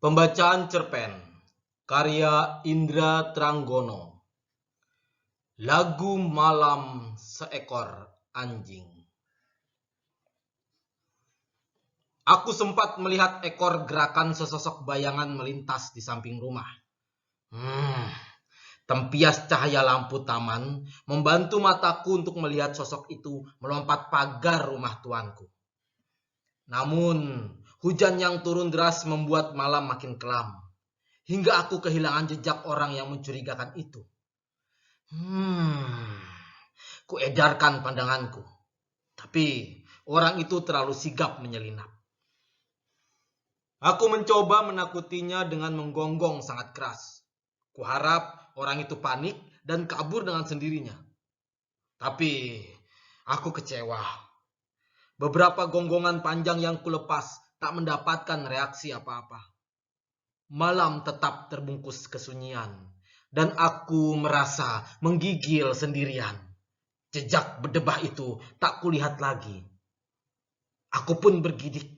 Pembacaan cerpen karya Indra Tranggono. Lagu Malam Seekor Anjing. Aku sempat melihat ekor gerakan sesosok bayangan melintas di samping rumah. Tempias cahaya lampu taman membantu mataku untuk melihat sosok itu melompat pagar rumah tuanku. Namun, hujan yang turun deras membuat malam makin kelam, hingga aku kehilangan jejak orang yang mencurigakan itu. Kuedarkan pandanganku, tapi orang itu terlalu sigap menyelinap. Aku mencoba menakutinya dengan menggonggong sangat keras. Kuharap orang itu panik dan kabur dengan sendirinya. Tapi aku kecewa. Beberapa gonggongan panjang yang kulepas tak mendapatkan reaksi apa-apa. Malam tetap terbungkus kesunyian, dan aku merasa menggigil sendirian. Jejak berdebah itu tak kulihat lagi. Aku pun bergidik.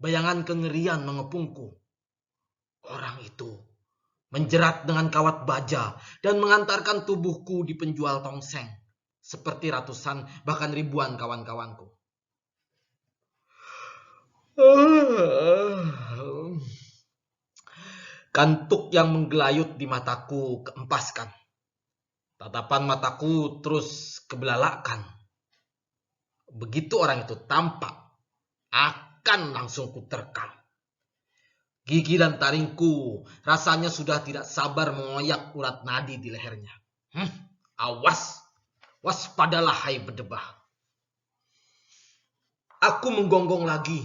Bayangan kengerian mengepungku. Orang itu menjerat dengan kawat baja dan mengantarkan tubuhku di penjual tongseng, seperti ratusan bahkan ribuan kawan-kawanku. Kantuk yang menggelayut di mataku keempaskan. Tatapan mataku terus kebelalakan. Begitu orang itu tampak, akan langsung kuterkam. Gigi dan taringku rasanya sudah tidak sabar mengoyak urat nadi di lehernya. Awas, waspadalah hai berdebah. Aku menggonggong lagi,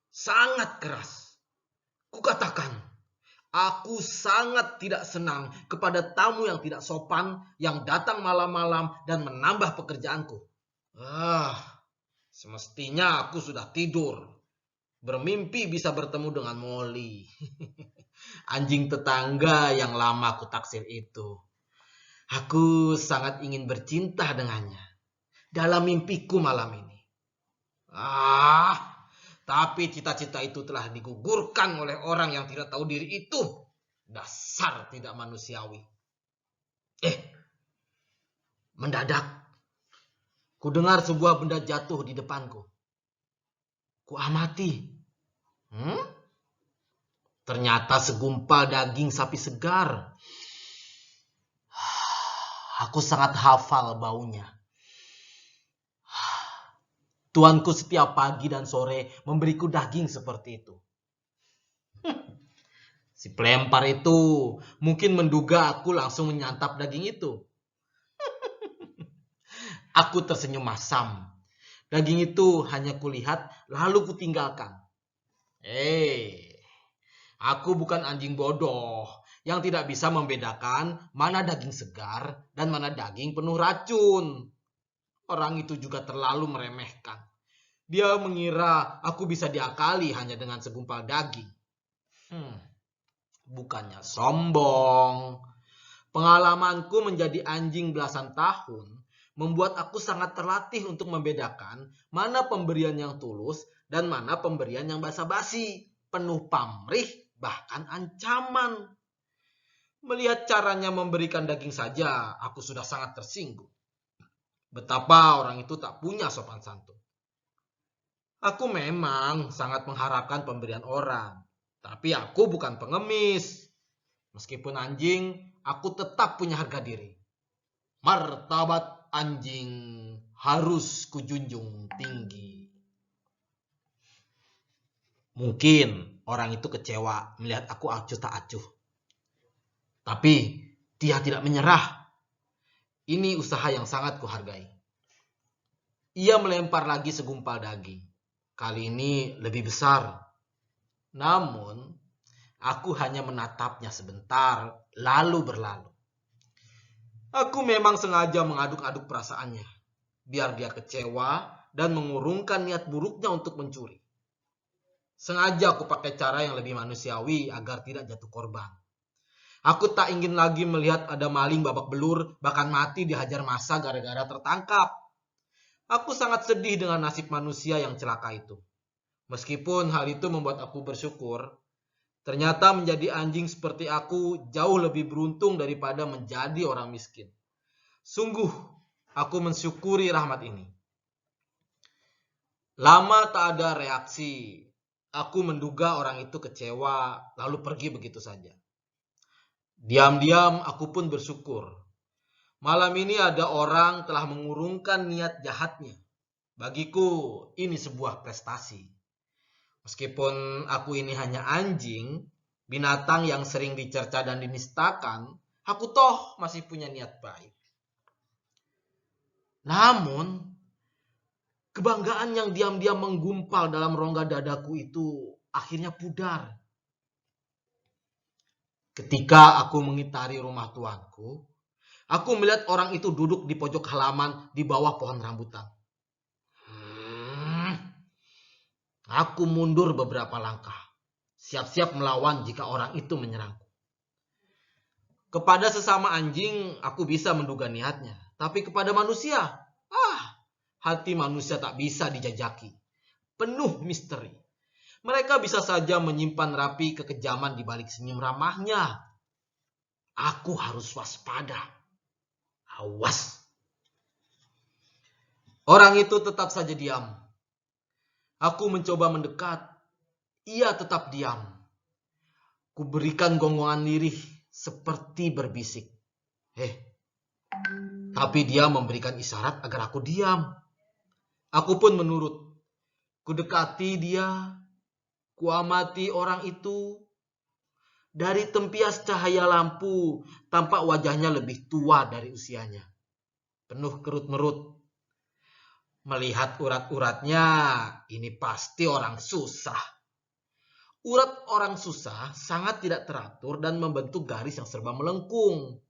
sangat keras. Kukatakan, aku sangat tidak senang kepada tamu yang tidak sopan yang datang malam-malam dan menambah pekerjaanku. Semestinya aku sudah tidur. Bermimpi bisa bertemu dengan Molly. Anjing tetangga yang lama aku taksir itu. Aku sangat ingin bercinta dengannya dalam mimpiku malam ini. Tapi cita-cita itu telah digugurkan oleh orang yang tidak tahu diri itu. Dasar tidak manusiawi. Mendadak, ku dengar sebuah benda jatuh di depanku. Ku amati. Ternyata segumpal daging sapi segar. Aku sangat hafal baunya. Tuanku setiap pagi dan sore memberiku daging seperti itu. Si pelempar itu mungkin menduga aku langsung menyantap daging itu. Aku tersenyum masam. Daging itu hanya kulihat lalu kutinggalkan. Aku bukan anjing bodoh yang tidak bisa membedakan mana daging segar dan mana daging penuh racun. Orang itu juga terlalu meremehkan. Dia mengira aku bisa diakali hanya dengan segumpal daging. Bukannya sombong. Pengalamanku menjadi anjing belasan tahun membuat aku sangat terlatih untuk membedakan mana pemberian yang tulus dan mana pemberian yang basa-basi, penuh pamrih, bahkan ancaman. Melihat caranya memberikan daging saja, aku sudah sangat tersinggung. Betapa orang itu tak punya sopan santun. Aku memang sangat mengharapkan pemberian orang, tapi aku bukan pengemis. Meskipun anjing, aku tetap punya harga diri. Martabat anjing harus kujunjung tinggi. Mungkin orang itu kecewa melihat aku acuh tak acuh. Tapi dia tidak menyerah. Ini usaha yang sangat kuhargai. Ia melempar lagi segumpal daging. Kali ini lebih besar. Namun, aku hanya menatapnya sebentar, lalu berlalu. Aku memang sengaja mengaduk-aduk perasaannya, biar dia kecewa dan mengurungkan niat buruknya untuk mencuri. Sengaja aku pakai cara yang lebih manusiawi agar tidak jatuh korban. Aku tak ingin lagi melihat ada maling babak belur, bahkan mati dihajar massa gara-gara tertangkap. Aku sangat sedih dengan nasib manusia yang celaka itu. Meskipun hal itu membuat aku bersyukur, Ternyata menjadi anjing seperti aku jauh lebih beruntung daripada menjadi orang miskin. Sungguh, aku mensyukuri rahmat ini. Lama tak ada reaksi. Aku menduga orang itu kecewa, lalu pergi begitu saja. Diam-diam aku pun bersyukur. Malam ini ada orang telah mengurungkan niat jahatnya. Bagiku, ini sebuah prestasi. Meskipun aku ini hanya anjing, binatang yang sering dicerca dan dinistakan, aku toh masih punya niat baik. Namun, kebanggaan yang diam-diam menggumpal dalam rongga dadaku itu akhirnya pudar. Ketika aku mengitari rumah tuanku, aku melihat orang itu duduk di pojok halaman di bawah pohon rambutan. Aku mundur beberapa langkah, siap-siap melawan jika orang itu menyerangku. Kepada sesama anjing, aku bisa menduga niatnya. Tapi kepada manusia, hati manusia tak bisa dijajaki. Penuh misteri. Mereka bisa saja menyimpan rapi kekejaman di balik senyum ramahnya. Aku harus waspada. Awas. Orang itu tetap saja diam. Aku mencoba mendekat. Ia tetap diam. Kuberikan gonggongan lirih seperti berbisik. Tapi dia memberikan isyarat agar aku diam. Aku pun menurut. Kudekati dia. Kuamati orang itu. Dari tempias cahaya lampu, tampak wajahnya lebih tua dari usianya. Penuh kerut-merut. Melihat urat-uratnya, ini pasti orang susah. Urat orang susah sangat tidak teratur dan membentuk garis yang serba melengkung.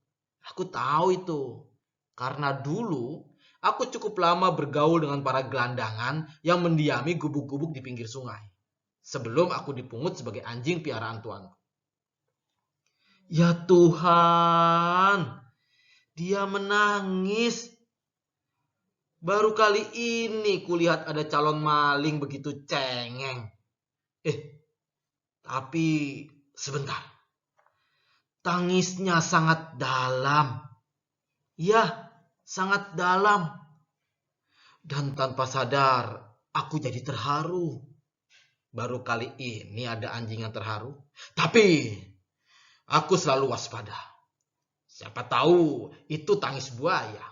Aku tahu itu. Karena dulu, aku cukup lama bergaul dengan para gelandangan yang mendiami gubuk-gubuk di pinggir sungai. Sebelum aku dipungut sebagai anjing piaraan tuanku. Ya Tuhan, dia menangis. Baru kali ini kulihat ada calon maling begitu cengeng. Tapi sebentar. Tangisnya sangat dalam. Ya, sangat dalam. Dan tanpa sadar, aku jadi terharu. Baru kali ini ada anjing yang terharu. Tapi aku selalu waspada. Siapa tahu itu tangis buaya.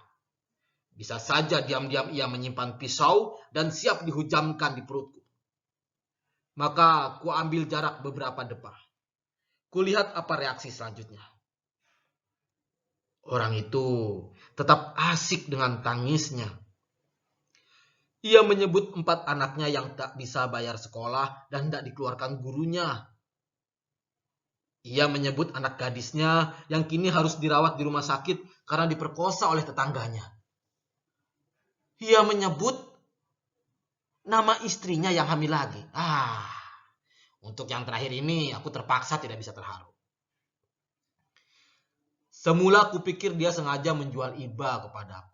Bisa saja diam-diam ia menyimpan pisau dan siap dihujamkan di perutku. Maka ku ambil jarak beberapa depa. Kulihat apa reaksi selanjutnya. Orang itu tetap asik dengan tangisnya. Ia menyebut 4 anaknya yang tak bisa bayar sekolah dan tidak dikeluarkan gurunya. Ia menyebut anak gadisnya yang kini harus dirawat di rumah sakit karena diperkosa oleh tetangganya. Ia menyebut nama istrinya yang hamil lagi. Untuk yang terakhir ini aku terpaksa tidak bisa terharu. Semula kupikir dia sengaja menjual iba kepadaku.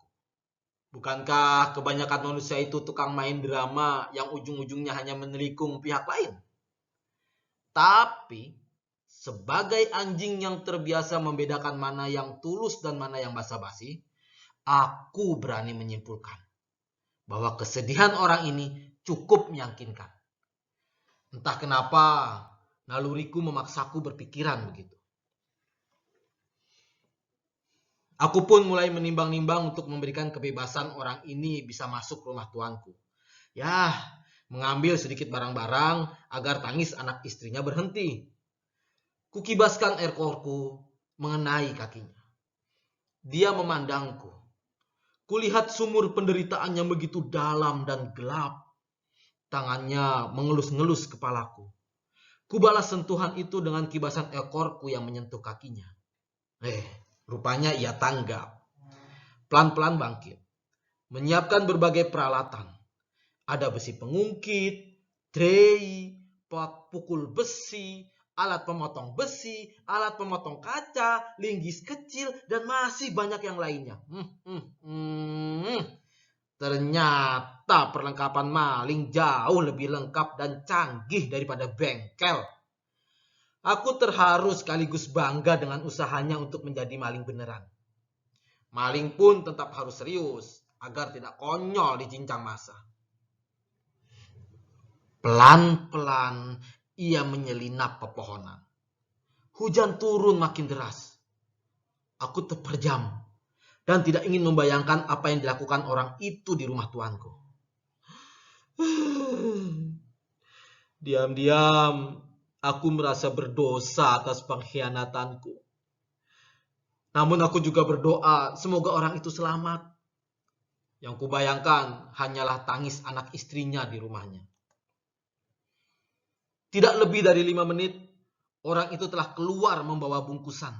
Bukankah kebanyakan manusia itu tukang main drama yang ujung-ujungnya hanya menelikung pihak lain? Tapi sebagai anjing yang terbiasa membedakan mana yang tulus dan mana yang basa-basi, aku berani menyimpulkan bahwa kesedihan orang ini cukup meyakinkan. Entah kenapa naluriku memaksaku berpikiran begitu. Aku pun mulai menimbang-nimbang untuk memberikan kebebasan orang ini bisa masuk rumah tuanku. Ya, mengambil sedikit barang-barang agar tangis anak istrinya berhenti. Kukibaskan ekorku mengenai kakinya. Dia memandangku. Kulihat sumur penderitaan yang begitu dalam dan gelap. Tangannya mengelus-ngelus kepalaku. Kubalas sentuhan itu dengan kibasan ekorku yang menyentuh kakinya. Rupanya ia tanggap. Pelan-pelan bangkit. Menyiapkan berbagai peralatan. Ada besi pengungkit, tray, pot pukul besi, alat pemotong besi, alat pemotong kaca, linggis kecil, dan masih banyak yang lainnya. Ternyata perlengkapan maling jauh lebih lengkap dan canggih daripada bengkel. Aku terharu sekaligus bangga dengan usahanya untuk menjadi maling beneran. Maling pun tetap harus serius agar tidak konyol dicincang massa. Pelan-pelan ia menyelinap pepohonan. Hujan turun makin deras. Aku terpejam dan tidak ingin membayangkan apa yang dilakukan orang itu di rumah tuanku. Diam-diam, aku merasa berdosa atas pengkhianatanku. Namun aku juga berdoa semoga orang itu selamat. Yang kubayangkan hanyalah tangis anak istrinya di rumahnya. Tidak lebih dari 5 menit, orang itu telah keluar membawa bungkusan.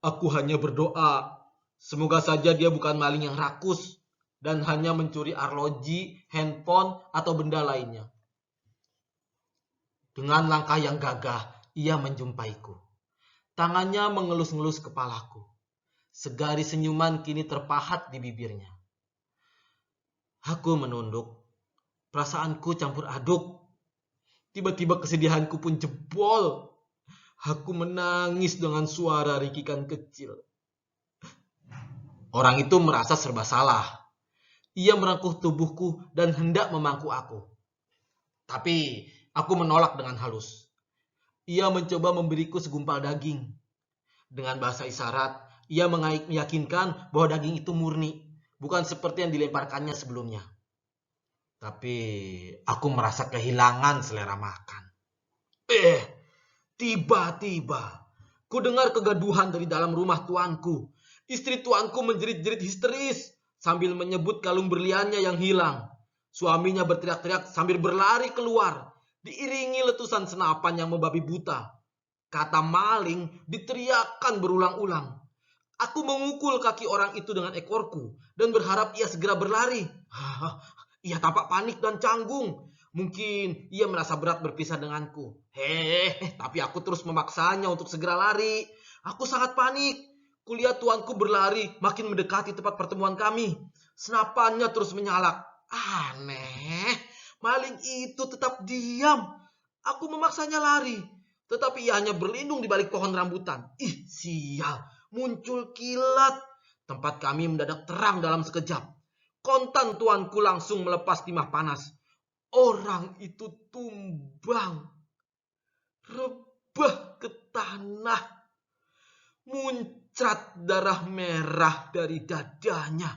Aku hanya berdoa, semoga saja dia bukan maling yang rakus dan hanya mencuri arloji, handphone, atau benda lainnya. Dengan langkah yang gagah, ia menjumpaiku. Tangannya mengelus-ngelus kepalaku. Segaris senyuman kini terpahat di bibirnya. Aku menunduk. Perasaanku campur aduk. Tiba-tiba kesedihanku pun jebol. Aku menangis dengan suara rikikan kecil. Orang itu merasa serba salah. Ia merangkuh tubuhku dan hendak memangku aku. Tapi aku menolak dengan halus. Ia mencoba memberiku segumpal daging. Dengan bahasa isyarat, ia meyakinkan bahwa daging itu murni, bukan seperti yang dilemparkannya sebelumnya. Tapi aku merasa kehilangan selera makan. Tiba-tiba, ku dengar kegaduhan dari dalam rumah tuanku. Istri tuanku menjerit-jerit histeris sambil menyebut kalung berliannya yang hilang. Suaminya berteriak-teriak sambil berlari keluar, diiringi letusan senapan yang membabi buta. Kata maling diteriakkan berulang-ulang. Aku memukul kaki orang itu dengan ekorku dan berharap ia segera berlari. Ia tampak panik dan canggung. Mungkin ia merasa berat berpisah denganku. Tapi aku terus memaksanya untuk segera lari. Aku sangat panik. Kulihat tuanku berlari makin mendekati tempat pertemuan kami. Senapannya terus menyalak. Aneh, maling itu tetap diam. Aku memaksanya lari, tetapi ia hanya berlindung di balik pohon rambutan. Sial, muncul kilat. Tempat kami mendadak terang dalam sekejap. Kontan tuanku langsung melepas timah panas. Orang itu tumbang, rebah ke tanah, muncrat darah merah dari dadanya.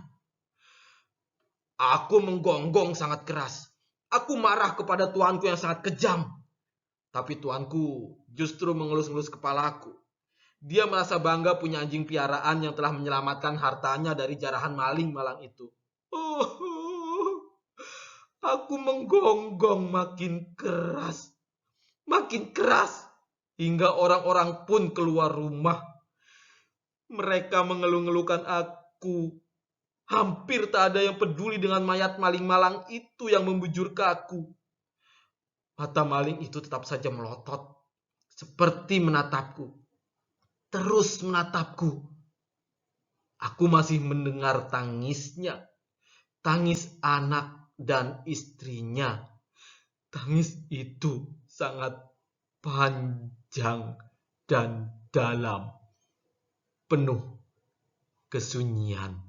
Aku menggonggong sangat keras. Aku marah kepada tuanku yang sangat kejam. Tapi tuanku justru mengelus-ngelus kepalaku. Dia merasa bangga punya anjing piaraan yang telah menyelamatkan hartanya dari jarahan maling malang itu. Aku menggonggong makin keras, hingga orang-orang pun keluar rumah. Mereka mengeluh-ngeluhkan aku. Hampir tak ada yang peduli dengan mayat maling malang itu yang membujur kaku. Mata maling itu tetap saja melotot, seperti menatapku. Terus menatapku. Aku masih mendengar tangisnya. Tangis anak dan istrinya. Tangis itu sangat panjang dan dalam. Penuh kesunyian.